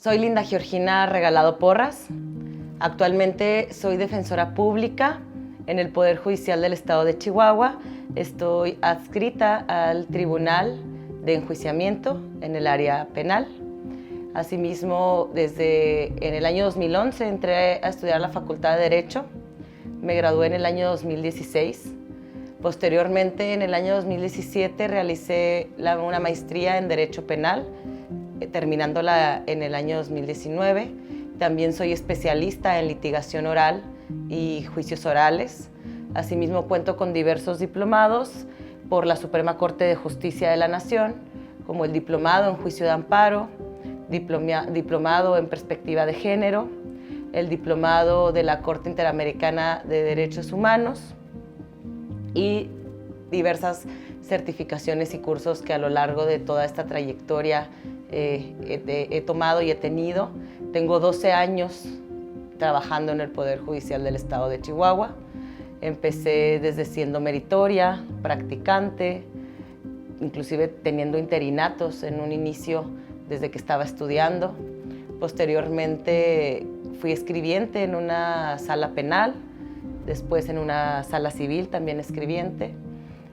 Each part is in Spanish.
Soy Linda Georgina Regalado Porras. Actualmente soy defensora pública en el Poder Judicial del Estado de Chihuahua. Estoy adscrita al Tribunal de Enjuiciamiento en el área penal. Asimismo, en el año 2011 entré a estudiar la Facultad de Derecho. Me gradué en el año 2016. Posteriormente, en el año 2017, realicé una maestría en Derecho Penal, terminándola en el año 2019. También soy especialista en litigación oral y juicios orales. Asimismo, cuento con diversos diplomados por la Suprema Corte de Justicia de la Nación, como el diplomado en juicio de amparo, diplomado en perspectiva de género, el diplomado de la Corte Interamericana de Derechos Humanos y diversas certificaciones y cursos que a lo largo de toda esta trayectoria he tomado y he tenido. Tengo 12 años trabajando en el Poder Judicial del Estado de Chihuahua. Empecé desde siendo meritoria, practicante, inclusive teniendo interinatos en un inicio desde que estaba estudiando. Posteriormente fui escribiente en una sala penal, después en una sala civil también escribiente.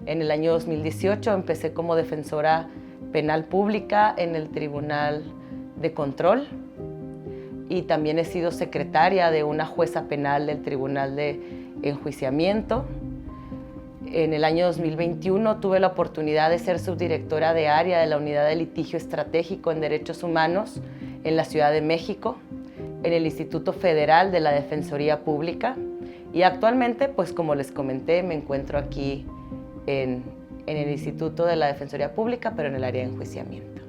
En el año 2018 empecé como defensora penal pública en el Tribunal de Control y también he sido secretaria de una jueza penal del Tribunal de Enjuiciamiento. En el año 2021 tuve la oportunidad de ser subdirectora de área de la Unidad de Litigio Estratégico en Derechos Humanos en la Ciudad de México, en el Instituto Federal de la Defensoría Pública, y actualmente, pues como les comenté, me encuentro aquí en el Instituto de la Defensoría Pública, pero en el área de enjuiciamiento.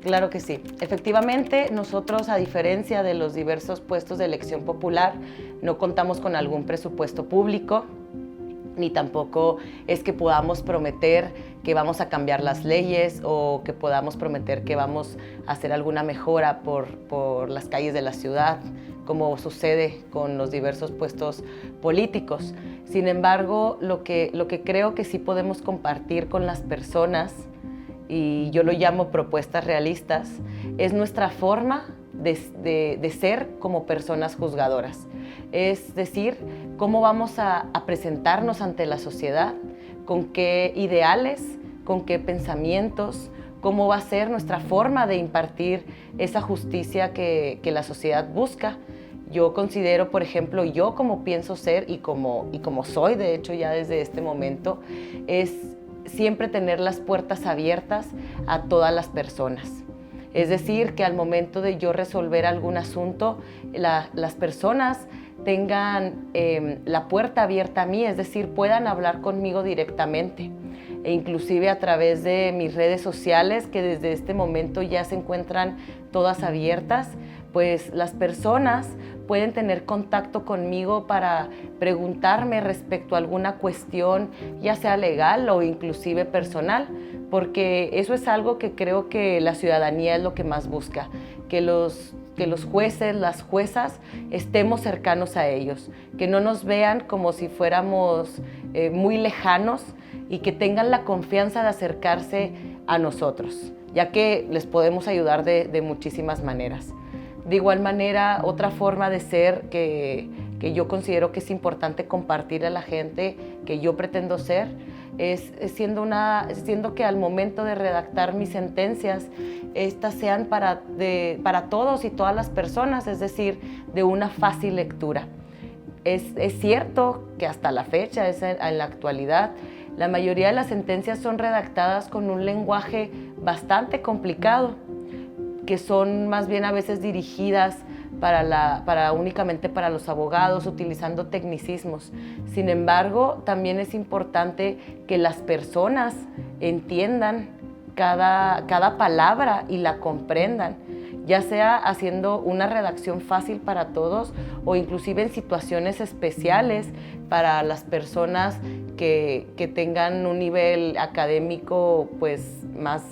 Claro que sí. Efectivamente, nosotros, a diferencia de los diversos puestos de elección popular, no contamos con algún presupuesto público, ni tampoco es que podamos prometer que vamos a cambiar las leyes o que podamos prometer que vamos a hacer alguna mejora por las calles de la ciudad, como sucede con los diversos puestos políticos. Sin embargo, lo que creo que sí podemos compartir con las personas, y yo lo llamo propuestas realistas, es nuestra forma de ser como personas juzgadoras. Es decir, cómo vamos a presentarnos ante la sociedad, con qué ideales, con qué pensamientos, cómo va a ser nuestra forma de impartir esa justicia que la sociedad busca. Yo considero, por ejemplo, yo como pienso ser y como soy, de hecho, ya desde este momento, es siempre tener las puertas abiertas a todas las personas. Es decir, que al momento de yo resolver algún asunto, las personas tengan la puerta abierta a mí, es decir, puedan hablar conmigo directamente. E inclusive a través de mis redes sociales, que desde este momento ya se encuentran todas abiertas, pues las personas pueden tener contacto conmigo para preguntarme respecto a alguna cuestión, ya sea legal o inclusive personal, porque eso es algo que creo que la ciudadanía es lo que más busca, que los jueces, las juezas, estemos cercanos a ellos, que no nos vean como si fuéramos muy lejanos y que tengan la confianza de acercarse a nosotros, ya que les podemos ayudar de muchísimas maneras. De igual manera, otra forma de ser que yo considero que es importante compartir a la gente que yo pretendo ser es siendo que al momento de redactar mis sentencias, estas sean para todos y todas las personas, es decir, de una fácil lectura. Es cierto que hasta la fecha, en la actualidad, la mayoría de las sentencias son redactadas con un lenguaje bastante complicado, que son más bien a veces dirigidas únicamente para los abogados, utilizando tecnicismos. Sin embargo, también es importante que las personas entiendan cada palabra y la comprendan, ya sea haciendo una redacción fácil para todos o inclusive en situaciones especiales para las personas que tengan un nivel académico pues más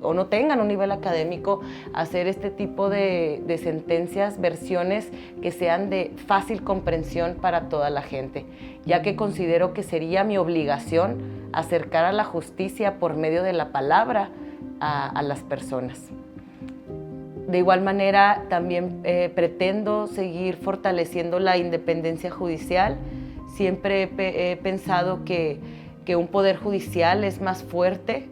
o no tengan un nivel académico, hacer este tipo de sentencias, versiones que sean de fácil comprensión para toda la gente, ya que considero que sería mi obligación acercar a la justicia por medio de la palabra a las personas. De igual manera, también pretendo seguir fortaleciendo la independencia judicial. Siempre he pensado que un poder judicial es más fuerte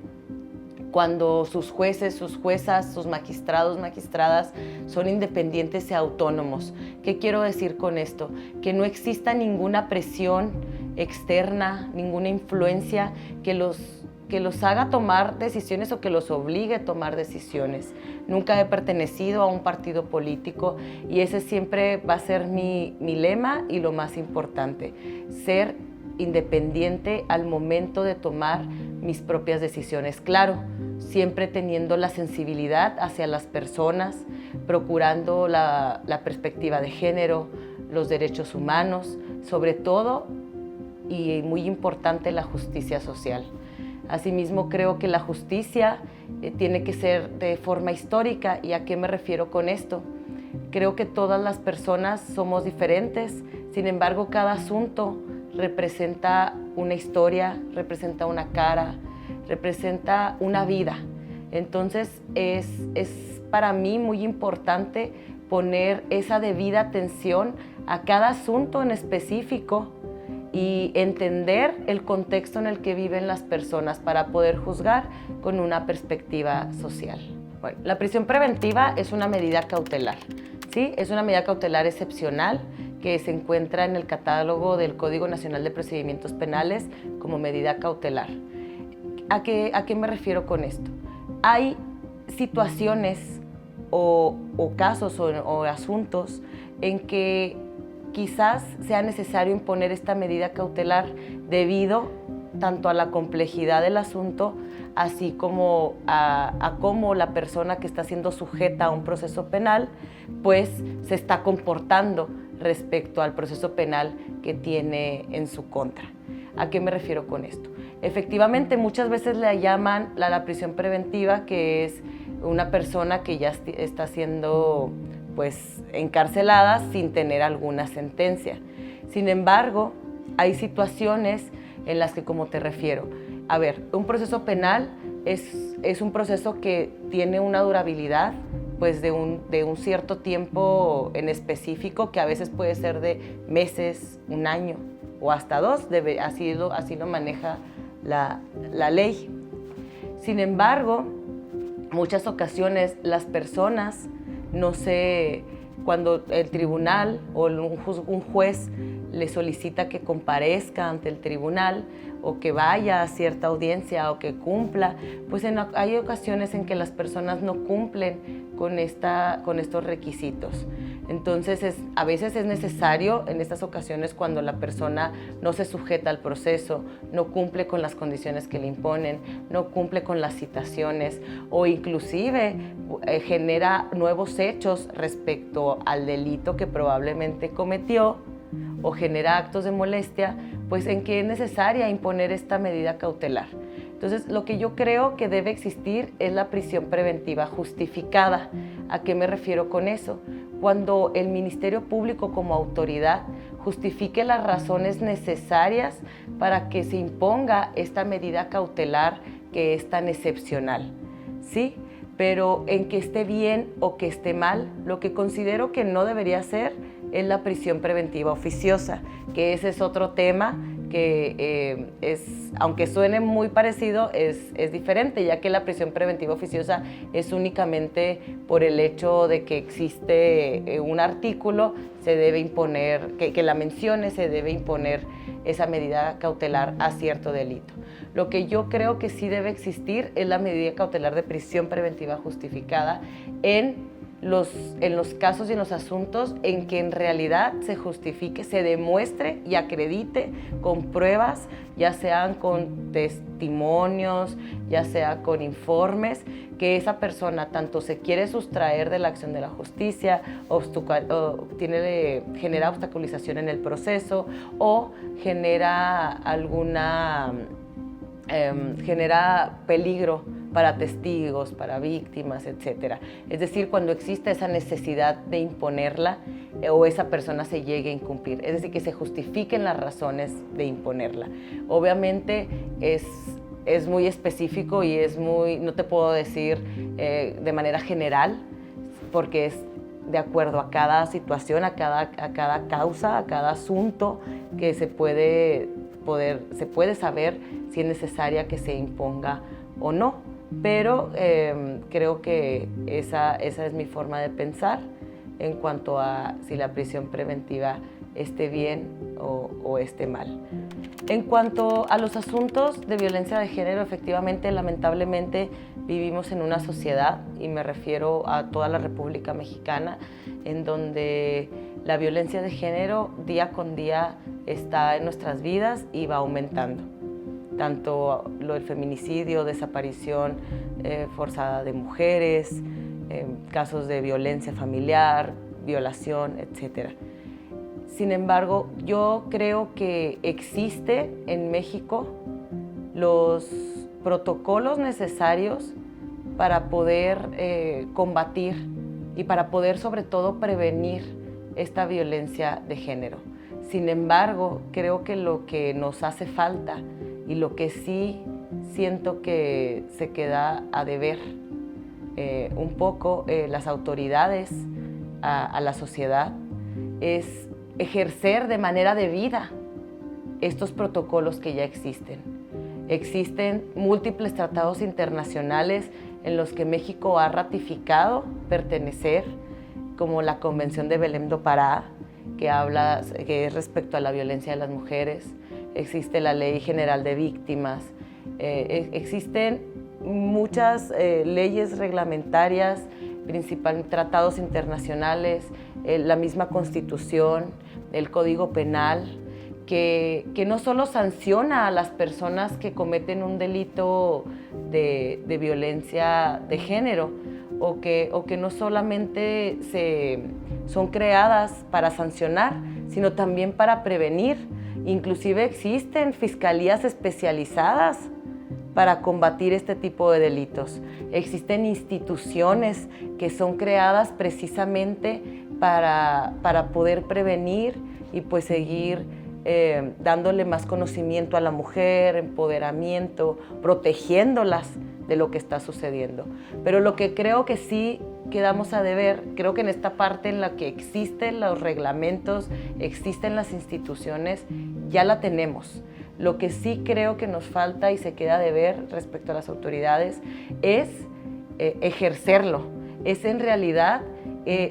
cuando sus jueces, sus juezas, sus magistrados, magistradas son independientes y autónomos. ¿Qué quiero decir con esto? Que no exista ninguna presión externa, ninguna influencia que los haga tomar decisiones o que los obligue a tomar decisiones. Nunca he pertenecido a un partido político y ese siempre va a ser mi lema y lo más importante, ser independiente al momento de tomar mis propias decisiones. Claro, siempre teniendo la sensibilidad hacia las personas, procurando la perspectiva de género, los derechos humanos, sobre todo y muy importante la justicia social. Asimismo, creo que la justicia tiene que ser de forma histórica. ¿Y a qué me refiero con esto? Creo que todas las personas somos diferentes, sin embargo, cada asunto representa una historia, representa una cara, representa una vida. Entonces, es para mí muy importante poner esa debida atención a cada asunto en específico y entender el contexto en el que viven las personas para poder juzgar con una perspectiva social. Bueno, la prisión preventiva es una medida cautelar, ¿sí? Es una medida cautelar excepcional que se encuentra en el catálogo del Código Nacional de Procedimientos Penales como medida cautelar. ¿A qué me refiero con esto? Hay situaciones o casos o asuntos en que quizás sea necesario imponer esta medida cautelar debido tanto a la complejidad del asunto, así como a cómo la persona que está siendo sujeta a un proceso penal, pues se está comportando respecto al proceso penal que tiene en su contra. ¿A qué me refiero con esto? Efectivamente, muchas veces le llaman la prisión preventiva, que es una persona que ya está siendo pues encarcelada sin tener alguna sentencia. Sin embargo, hay situaciones en las que, como te refiero, a ver, un proceso penal es un proceso que tiene una durabilidad pues de un cierto tiempo en específico, que a veces puede ser de meses, un año o hasta dos, así lo maneja la ley. Sin embargo, muchas ocasiones las personas no sé, cuando el tribunal o un juez le solicita que comparezca ante el tribunal o que vaya a cierta audiencia o que cumpla, pues hay ocasiones en que las personas no cumplen con estos requisitos. Entonces, a veces es necesario en estas ocasiones cuando la persona no se sujeta al proceso, no cumple con las condiciones que le imponen, no cumple con las citaciones o inclusive genera nuevos hechos respecto al delito que probablemente cometió o genera actos de molestia, pues en que es necesaria imponer esta medida cautelar. Entonces, lo que yo creo que debe existir es la prisión preventiva justificada. ¿A qué me refiero con eso? Cuando el Ministerio Público como autoridad justifique las razones necesarias para que se imponga esta medida cautelar que es tan excepcional, ¿sí? Pero en que esté bien o que esté mal, lo que considero que no debería ser es la prisión preventiva oficiosa, que ese es otro tema que aunque suene muy parecido, es diferente, ya que la prisión preventiva oficiosa es únicamente por el hecho de que existe un artículo, se debe imponer, que la mencione, se debe imponer esa medida cautelar a cierto delito. Lo que yo creo que sí debe existir es la medida cautelar de prisión preventiva justificada en los casos y en los asuntos en que en realidad se justifique, se demuestre y acredite con pruebas, ya sean con testimonios, ya sea con informes, que esa persona tanto se quiere sustraer de la acción de la justicia, genera obstaculización en el proceso o genera genera peligro para testigos, para víctimas, etc. Es decir, cuando existe esa necesidad de imponerla o esa persona se llegue a incumplir, es decir, que se justifiquen las razones de imponerla. Obviamente es muy específico y no te puedo decir de manera general, porque es de acuerdo a cada situación, a cada causa, a cada asunto que se puede saber si es necesaria que se imponga o no. Pero creo que esa es mi forma de pensar en cuanto a si la prisión preventiva esté bien o esté mal. En cuanto a los asuntos de violencia de género, efectivamente, lamentablemente, vivimos en una sociedad, y me refiero a toda la República Mexicana, en donde la violencia de género día con día está en nuestras vidas y va aumentando. Tanto lo del feminicidio, desaparición forzada de mujeres, casos de violencia familiar, violación, etc. Sin embargo, yo creo que existe en México los protocolos necesarios para poder combatir y para poder sobre todo prevenir esta violencia de género. Sin embargo, creo que lo que nos hace falta y lo que sí siento que se queda a deber un poco las autoridades a la sociedad es ejercer de manera debida estos protocolos que ya existen. Existen múltiples tratados internacionales en los que México ha ratificado pertenecer, como la Convención de Belém do Pará, que es respecto a la violencia de las mujeres. Existe la Ley General de Víctimas. Existen muchas leyes reglamentarias, principalmente tratados internacionales, la misma Constitución, el Código Penal, que no solo sanciona a las personas que cometen un delito de violencia de género, o que no solamente son creadas para sancionar, sino también para prevenir. Inclusive existen fiscalías especializadas para combatir este tipo de delitos. Existen instituciones que son creadas precisamente para poder prevenir y pues seguir dándole más conocimiento a la mujer, empoderamiento, protegiéndolas de lo que está sucediendo. Pero lo que creo que sí quedamos a deber, creo que en esta parte en la que existen los reglamentos, existen las instituciones, ya la tenemos. Lo que sí creo que nos falta y se queda de ver respecto a las autoridades es ejercerlo, es en realidad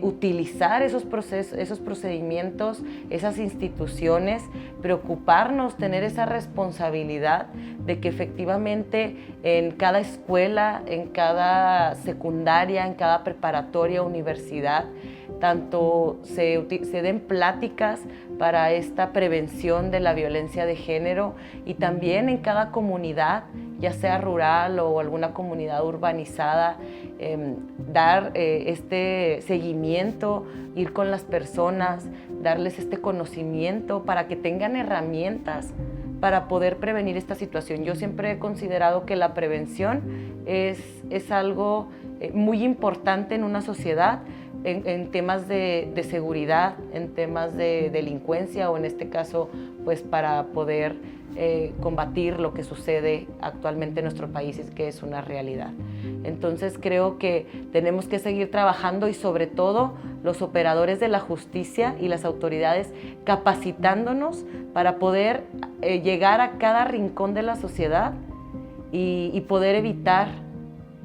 utilizar esos procesos, esos procedimientos, esas instituciones, preocuparnos, tener esa responsabilidad de que efectivamente en cada escuela, en cada secundaria, en cada preparatoria, universidad, tanto se den pláticas para esta prevención de la violencia de género, y también en cada comunidad, ya sea rural o alguna comunidad urbanizada, dar este seguimiento, ir con las personas, darles este conocimiento para que tengan herramientas para poder prevenir esta situación. Yo siempre he considerado que la prevención es algo muy importante en una sociedad, en temas de seguridad, en temas de delincuencia, o en este caso, pues para poder combatir lo que sucede actualmente en nuestro país, que es una realidad. Entonces creo que tenemos que seguir trabajando, y sobre todo los operadores de la justicia y las autoridades capacitándonos para poder llegar a cada rincón de la sociedad y poder evitar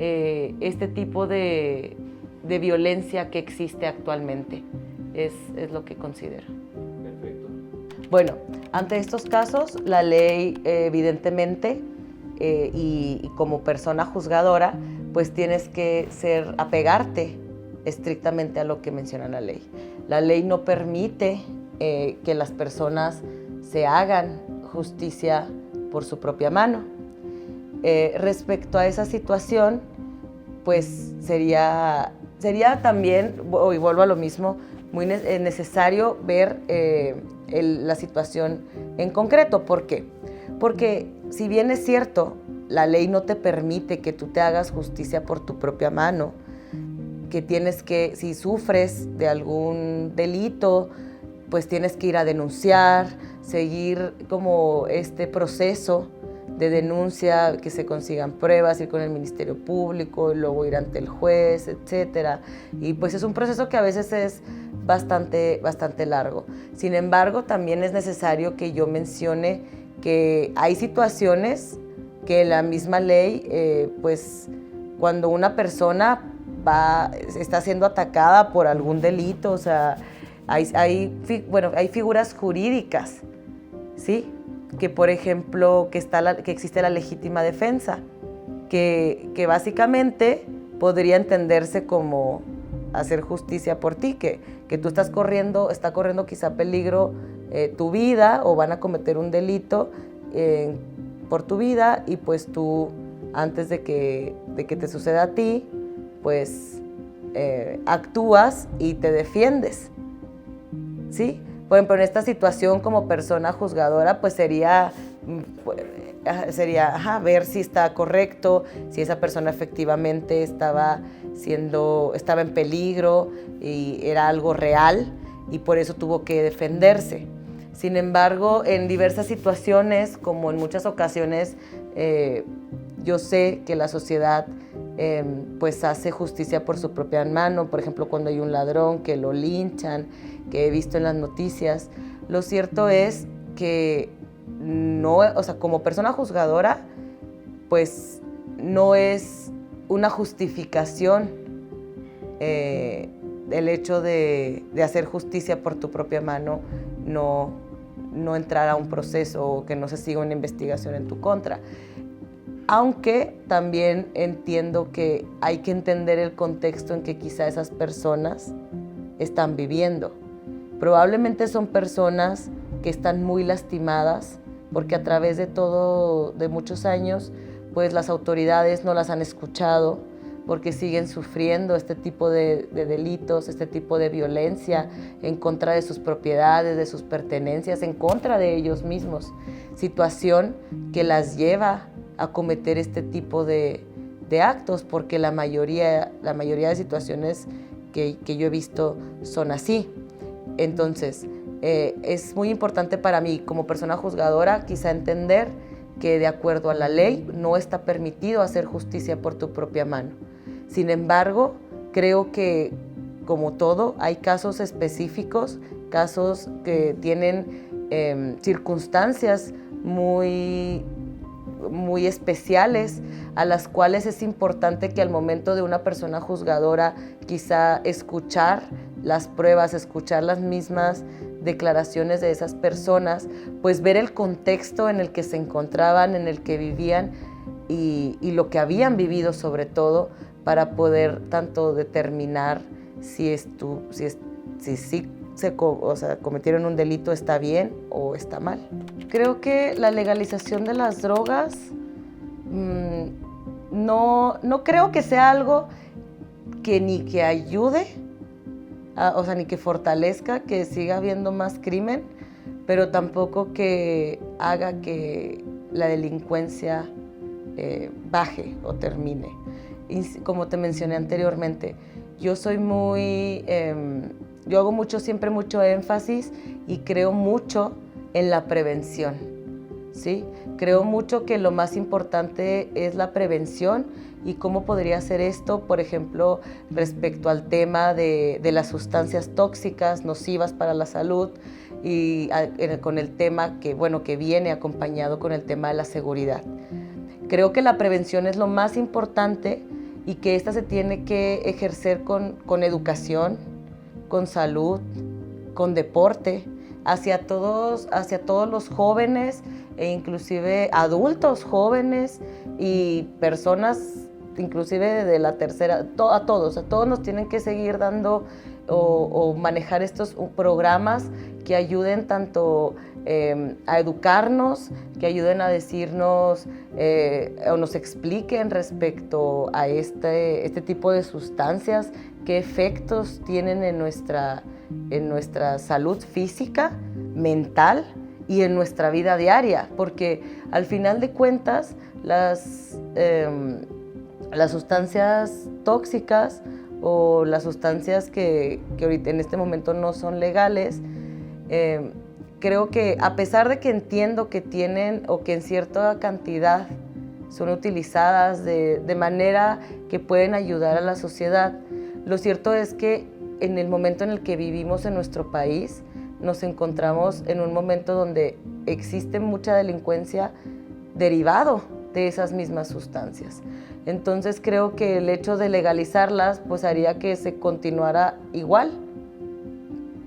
este tipo de violencia que existe actualmente. Es lo que considero. Perfecto. Bueno, ante estos casos, la ley evidentemente, y como persona juzgadora, pues tienes que apegarte estrictamente a lo que menciona la ley. La ley no permite que las personas se hagan justicia por su propia mano. Respecto a esa situación, pues sería también, y vuelvo a lo mismo, muy necesario ver la situación en concreto. ¿Por qué? Porque si bien es cierto, la ley no te permite que tú te hagas justicia por tu propia mano, que tienes que, si sufres de algún delito, pues tienes que ir a denunciar, seguir como este proceso de denuncia, que se consigan pruebas, ir con el Ministerio Público, y luego ir ante el juez, etcétera. Y pues es un proceso que a veces es bastante largo. Sin embargo, también es necesario que yo mencione que hay situaciones que la misma ley, pues cuando una persona está siendo atacada por algún delito, o sea, hay figuras jurídicas, ¿sí? Que por ejemplo, que existe la legítima defensa, que básicamente podría entenderse como hacer justicia por ti, que tú está corriendo quizá peligro tu vida, o van a cometer un delito por tu vida, y pues tú, antes de que te suceda a ti, pues actúas y te defiendes, ¿sí? Por ejemplo, en esta situación como persona juzgadora, pues sería ver si está correcto, si esa persona efectivamente estaba en peligro y era algo real, y por eso tuvo que defenderse. Sin embargo, en diversas situaciones, como en muchas ocasiones, yo sé que la sociedad pues hace justicia por su propia mano. Por ejemplo, cuando hay un ladrón que lo linchan, que he visto en las noticias. Lo cierto es que no, o sea, como persona juzgadora, pues no es una justificación el hecho de hacer justicia por tu propia mano, no entrar a un proceso o que no se siga una investigación en tu contra. Aunque también entiendo que hay que entender el contexto en que quizá esas personas están viviendo. Probablemente son personas que están muy lastimadas porque a través de muchos años, pues las autoridades no las han escuchado, porque siguen sufriendo este tipo de delitos, este tipo de violencia en contra de sus propiedades, de sus pertenencias, en contra de ellos mismos. Situación que las lleva a cometer este tipo de actos, porque la mayoría de situaciones que yo he visto son así. Entonces, es muy importante para mí, como persona juzgadora, quizá entender que de acuerdo a la ley no está permitido hacer justicia por tu propia mano. Sin embargo, creo que, como todo, hay casos específicos, casos que tienen circunstancias muy especiales, a las cuales es importante que al momento de una persona juzgadora quizá escuchar las pruebas, escuchar las mismas declaraciones de esas personas, pues ver el contexto en el que se encontraban, en el que vivían y lo que habían vivido sobre todo, para poder tanto determinar si cometieron un delito, está bien o está mal. Creo que la legalización de las drogas no creo que sea algo que ni que ayude, ni que fortalezca que siga habiendo más crimen, pero tampoco que haga que la delincuencia baje o termine. Y como te mencioné anteriormente, yo hago siempre mucho énfasis y creo mucho en la prevención, ¿sí? Creo mucho que lo más importante es la prevención. ¿Y cómo podría ser esto? Por ejemplo, respecto al tema de las sustancias tóxicas, nocivas para la salud, y con el tema que viene acompañado con el tema de la seguridad. Creo que la prevención es lo más importante y que esta se tiene que ejercer con educación, con salud, con deporte, hacia todos los jóvenes e inclusive adultos jóvenes y personas inclusive de la tercera, a todos nos tienen que seguir dando o manejar estos programas que ayuden tanto a educarnos, que ayuden a decirnos o nos expliquen respecto a este tipo de sustancias, qué efectos tienen en nuestra salud física, mental y en nuestra vida diaria, porque al final de cuentas las sustancias tóxicas o las sustancias que ahorita en este momento no son legales, creo que a pesar de que entiendo que tienen o que en cierta cantidad son utilizadas de manera que pueden ayudar a la sociedad, lo cierto es que en el momento en el que vivimos en nuestro país, nos encontramos en un momento donde existe mucha delincuencia derivado de esas mismas sustancias. Entonces creo que el hecho de legalizarlas pues haría que se continuara igual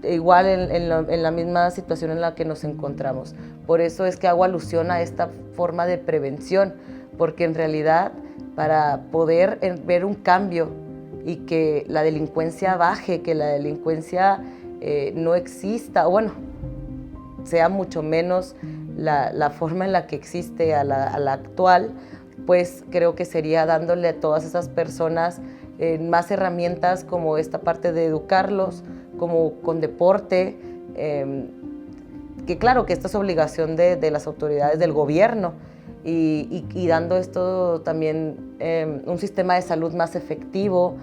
en la misma situación en la que nos encontramos. Por eso es que hago alusión a esta forma de prevención, porque en realidad para poder ver un cambio y que la delincuencia baje, que la delincuencia no exista, o bueno, sea mucho menos la forma en la que existe a la actual, pues creo que sería dándole a todas esas personas más herramientas como esta parte de educarlos, como con deporte, que claro que esto es obligación de las autoridades del gobierno y dando esto también un sistema de salud más efectivo,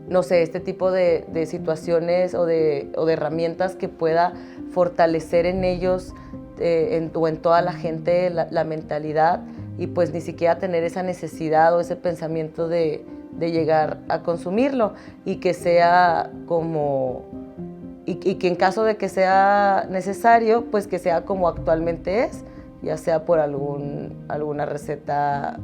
no sé, este tipo de situaciones o de herramientas que pueda fortalecer en ellos o en toda la gente la mentalidad y pues ni siquiera tener esa necesidad o ese pensamiento de llegar a consumirlo y que sea como, y que en caso de que sea necesario, pues que sea como actualmente es, ya sea por alguna receta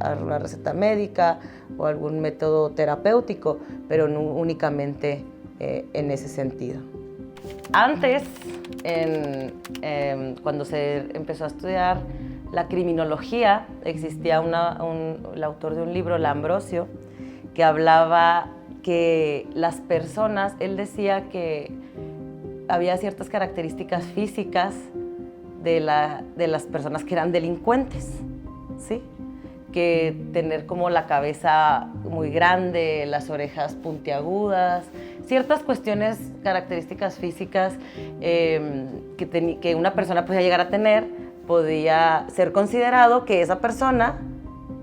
médica o algún método terapéutico, pero no únicamente en ese sentido. Antes, cuando se empezó a estudiar la criminología, existía el autor de un libro, L'Ambrosio, que hablaba que las personas, él decía que había ciertas características físicas de las personas que eran delincuentes, ¿sí? Que tener como la cabeza muy grande, las orejas puntiagudas, ciertas cuestiones, características físicas que una persona podía llegar a tener, podía ser considerado que esa persona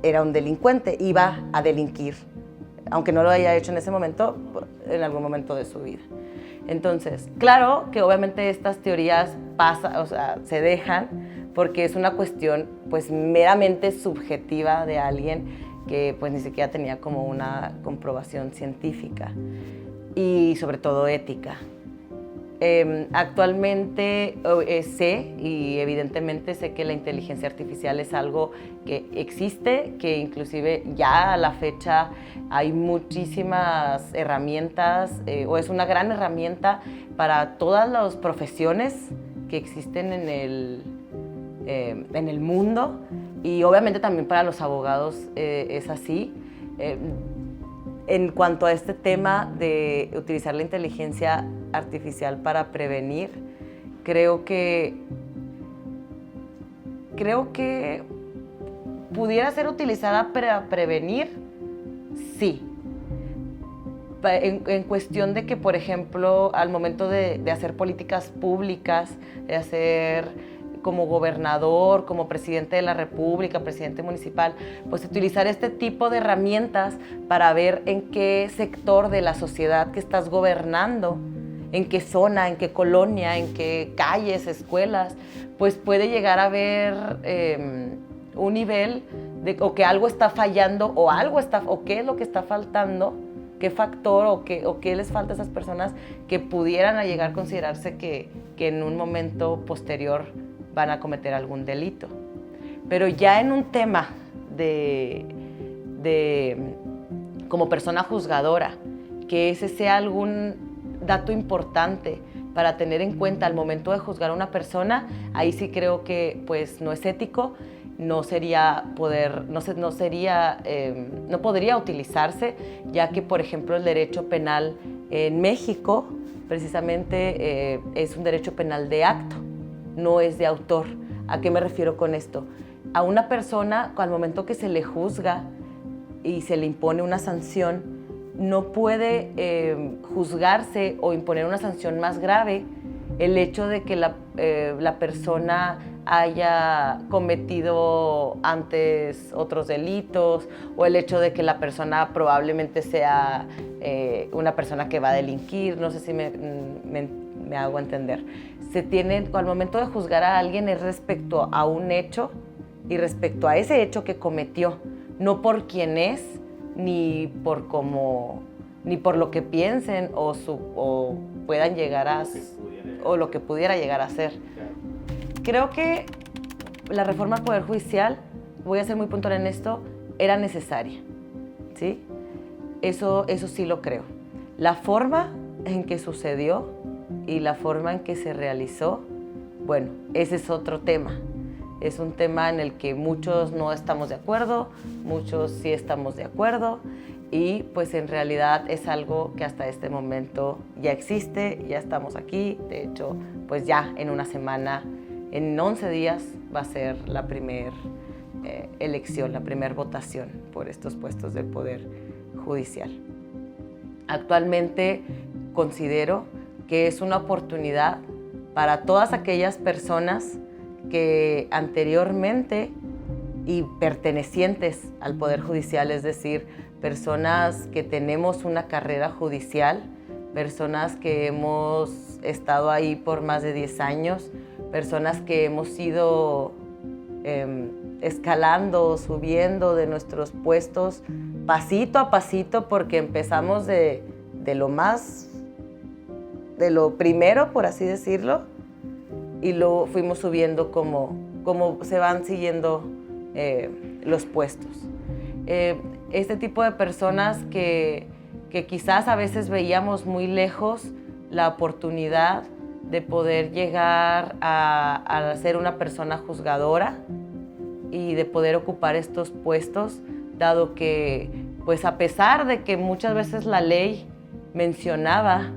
era un delincuente, iba a delinquir, aunque no lo haya hecho en ese momento, en algún momento de su vida. Entonces, claro que obviamente estas teorías se dejan porque es una cuestión pues meramente subjetiva de alguien que pues ni siquiera tenía como una comprobación científica y sobre todo ética. Actualmente sé, y evidentemente sé que la inteligencia artificial es algo que existe, que inclusive ya a la fecha hay muchísimas herramientas, o es una gran herramienta para todas las profesiones que existen en el mundo, y obviamente también para los abogados es así. En cuanto a este tema de utilizar la inteligencia artificial para prevenir, creo que pudiera ser utilizada para prevenir, sí. En cuestión de que, por ejemplo, al momento de hacer políticas públicas, de hacer como gobernador, como presidente de la República, presidente municipal, pues utilizar este tipo de herramientas para ver en qué sector de la sociedad que estás gobernando, en qué zona, en qué colonia, en qué calles, escuelas, pues puede llegar a haber un nivel o que algo está fallando o qué es lo que está faltando, qué factor o qué les falta a esas personas que pudieran llegar a considerarse que en un momento posterior van a cometer algún delito. Pero ya en un tema como persona juzgadora, que ese sea algún dato importante para tener en cuenta al momento de juzgar a una persona, ahí sí creo que pues no es ético, no podría utilizarse, ya que por ejemplo el derecho penal en México precisamente es un derecho penal de acto, no es de autor. ¿A qué me refiero con esto? A una persona, al momento que se le juzga y se le impone una sanción, no puede juzgarse o imponer una sanción más grave el hecho de que la persona haya cometido antes otros delitos, o el hecho de que la persona probablemente sea una persona que va a delinquir, no sé si me hago entender. Al momento de juzgar a alguien es respecto a un hecho y respecto a ese hecho que cometió, no por quién es, ni por lo que piensen o puedan llegar a, o lo que pudiera llegar a ser. Creo que la reforma al Poder Judicial, voy a ser muy puntual en esto, era necesaria, ¿sí? Eso sí lo creo. La forma en que sucedió y la forma en que se realizó, bueno, ese es otro tema. Es un tema en el que muchos no estamos de acuerdo, muchos sí estamos de acuerdo, y pues en realidad es algo que hasta este momento ya existe, ya estamos aquí. De hecho, pues ya en una semana, en 11 días, va a ser la primera elección, la primera votación por estos puestos del Poder Judicial. Actualmente considero que es una oportunidad para todas aquellas personas que anteriormente y pertenecientes al Poder Judicial, es decir, personas que tenemos una carrera judicial, personas que hemos estado ahí por más de 10 años, personas que hemos ido escalando, subiendo de nuestros puestos pasito a pasito, porque empezamos de lo primero, por así decirlo, y lo fuimos subiendo como se van siguiendo los puestos. Este tipo de personas que quizás a veces veíamos muy lejos la oportunidad de poder llegar a ser una persona juzgadora y de poder ocupar estos puestos, dado que, pues a pesar de que muchas veces la ley mencionaba,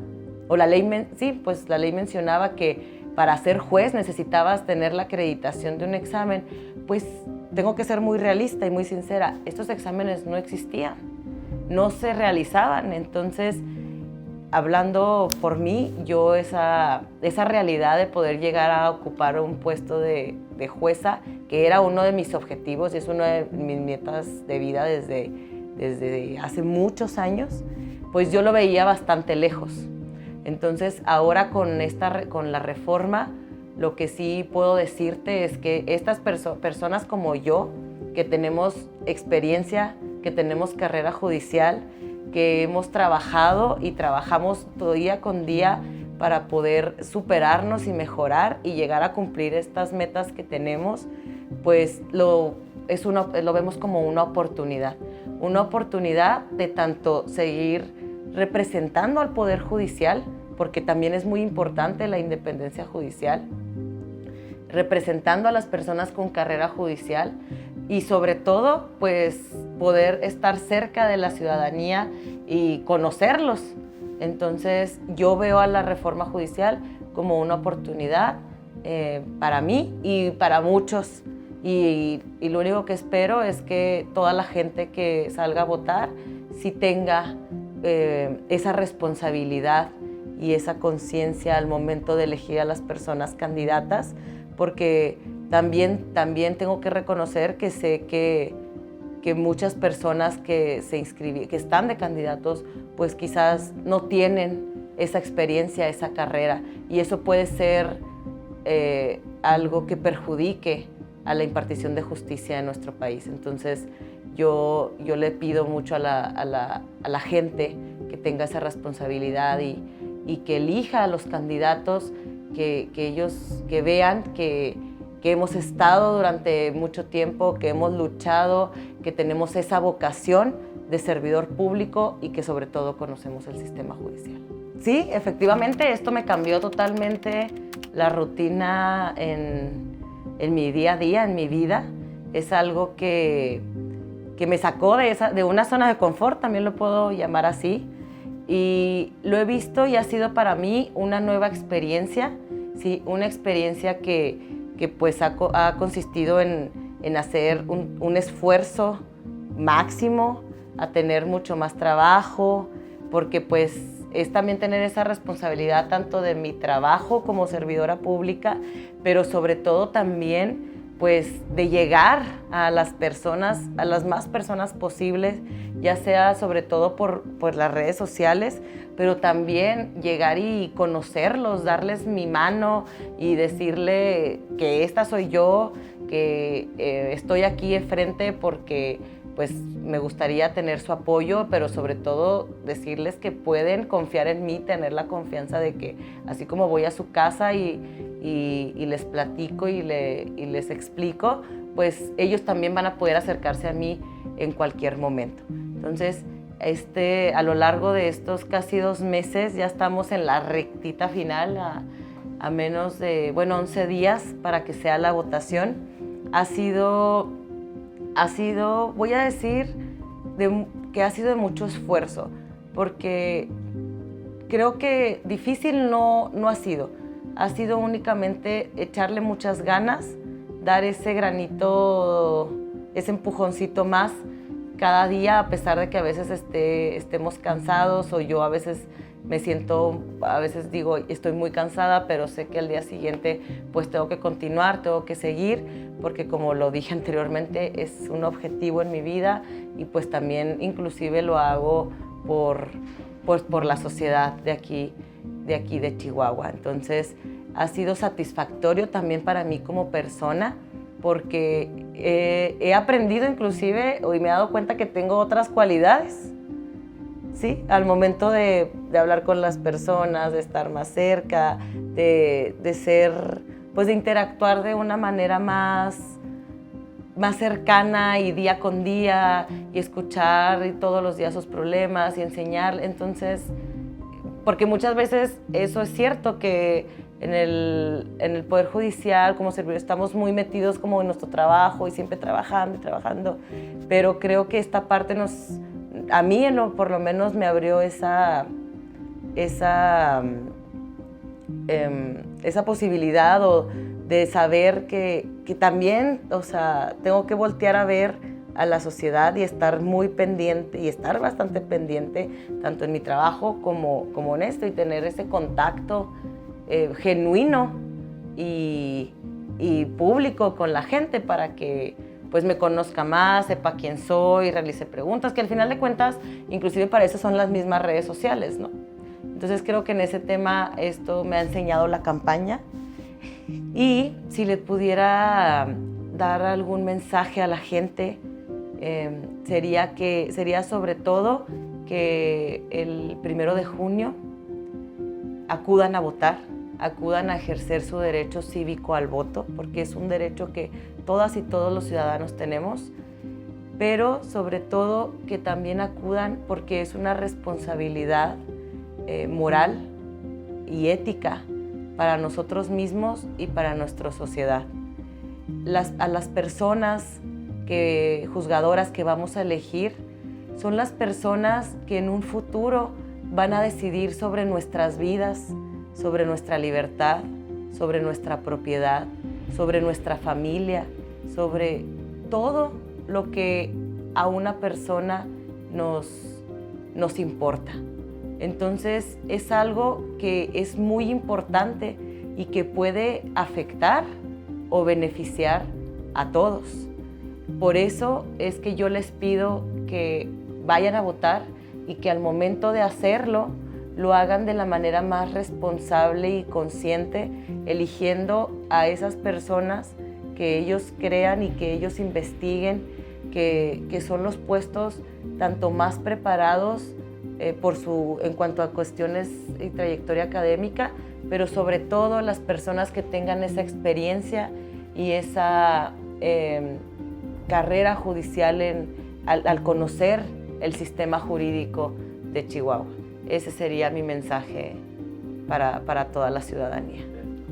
la ley mencionaba que para ser juez necesitabas tener la acreditación de un examen, pues tengo que ser muy realista y muy sincera, estos exámenes no existían, no se realizaban. Entonces, hablando por mí, yo esa realidad de poder llegar a ocupar un puesto de jueza, que era uno de mis objetivos y es una de mis metas de vida desde hace muchos años, pues yo lo veía bastante lejos. Entonces, ahora con la reforma, lo que sí puedo decirte es que estas personas como yo, que tenemos experiencia, que tenemos carrera judicial, que hemos trabajado y trabajamos día con día para poder superarnos y mejorar y llegar a cumplir estas metas que tenemos, pues lo vemos como una oportunidad de tanto seguir representando al Poder Judicial, porque también es muy importante la independencia judicial, representando a las personas con carrera judicial y sobre todo, pues poder estar cerca de la ciudadanía y conocerlos. Entonces, yo veo a la reforma judicial como una oportunidad para mí y para muchos. Y lo único que espero es que toda la gente que salga a votar sí tenga esa responsabilidad y esa conciencia al momento de elegir a las personas candidatas, porque también tengo que reconocer que sé que muchas personas que están de candidatos, pues quizás no tienen esa experiencia, esa carrera, y eso puede ser algo que perjudique a la impartición de justicia en nuestro país. Entonces, yo le pido mucho a la gente que tenga esa responsabilidad y que elija a los candidatos que ellos vean que hemos estado durante mucho tiempo, que hemos luchado, que tenemos esa vocación de servidor público y que sobre todo conocemos el sistema judicial. Sí, efectivamente, esto me cambió totalmente la rutina en mi día a día, en mi vida. Es algo que me sacó de una zona de confort, también lo puedo llamar así, y lo he visto y ha sido para mí una nueva experiencia, sí, una experiencia que pues ha consistido en hacer un esfuerzo máximo, a tener mucho más trabajo, porque pues es también tener esa responsabilidad tanto de mi trabajo como servidora pública, pero sobre todo también pues de llegar a las personas, a las más personas posibles, ya sea sobre todo por las redes sociales, pero también llegar y conocerlos, darles mi mano y decirle que esta soy yo, que estoy aquí enfrente porque pues me gustaría tener su apoyo, pero sobre todo decirles que pueden confiar en mí, tener la confianza de que así como voy a su casa y les platico y les explico, pues ellos también van a poder acercarse a mí en cualquier momento. Entonces, a lo largo de estos casi 2 meses ya estamos en la rectita final, a menos de, 11 días para que sea la votación. Ha sido, voy a decir, que ha sido de mucho esfuerzo, porque creo que difícil no ha sido. Ha sido únicamente echarle muchas ganas, dar ese granito, ese empujoncito más cada día, a pesar de que a veces estemos cansados, o yo a veces me siento, a veces digo, estoy muy cansada, pero sé que al día siguiente pues tengo que continuar, tengo que seguir, porque como lo dije anteriormente, es un objetivo en mi vida y pues también inclusive lo hago por la sociedad de aquí de Chihuahua. Entonces ha sido satisfactorio también para mí como persona, porque he aprendido inclusive, y me he dado cuenta que tengo otras cualidades, ¿sí? Al momento de hablar con las personas, de estar más cerca, de ser, pues de interactuar de una manera más cercana y día con día, y escuchar y todos los días sus problemas y enseñar. Entonces, porque muchas veces eso es cierto, que en el Poder Judicial como servidores estamos muy metidos como en nuestro trabajo y siempre trabajando y trabajando, pero creo que esta parte a mí por lo menos me abrió esa posibilidad de saber que también, o sea, tengo que voltear a ver a la sociedad y estar muy pendiente, y estar bastante pendiente, tanto en mi trabajo como en esto, y tener ese contacto genuino y público con la gente para que pues me conozca más, sepa quién soy, realice preguntas, que al final de cuentas, inclusive para eso son las mismas redes sociales, ¿no? Entonces creo que en ese tema esto me ha enseñado la campaña. Y si le pudiera dar algún mensaje a la gente, sería sobre todo que el 1 de junio acudan a votar, acudan a ejercer su derecho cívico al voto, porque es un derecho que todas y todos los ciudadanos tenemos, pero sobre todo que también acudan porque es una responsabilidad moral y ética para nosotros mismos y para nuestra sociedad. A las personas juzgadoras que vamos a elegir son las personas que en un futuro van a decidir sobre nuestras vidas, sobre nuestra libertad, sobre nuestra propiedad, sobre nuestra familia, sobre todo lo que a una persona nos importa. Entonces es algo que es muy importante y que puede afectar o beneficiar a todos. Por eso es que yo les pido que vayan a votar y que al momento de hacerlo lo hagan de la manera más responsable y consciente, eligiendo a esas personas que ellos crean y que ellos investiguen, que son los puestos tanto más preparados en cuanto a cuestiones y trayectoria académica, pero sobre todo las personas que tengan esa experiencia y esa carrera judicial al conocer el sistema jurídico de Chihuahua. Ese sería mi mensaje para toda la ciudadanía.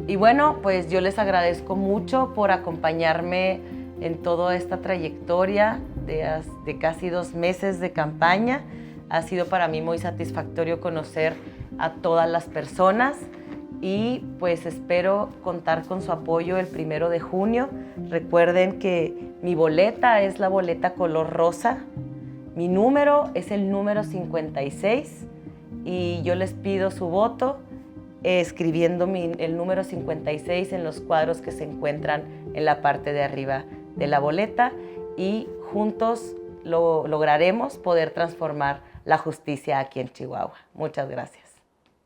Y bueno, pues yo les agradezco mucho por acompañarme en toda esta trayectoria de casi 2 meses de campaña. Ha sido para mí muy satisfactorio conocer a todas las personas y pues espero contar con su apoyo el 1 de junio. Recuerden que mi boleta es la boleta color rosa, mi número es el número 56 y yo les pido su voto escribiendo el número 56 en los cuadros que se encuentran en la parte de arriba de la boleta, y juntos lograremos poder transformar la justicia aquí en Chihuahua. Muchas gracias.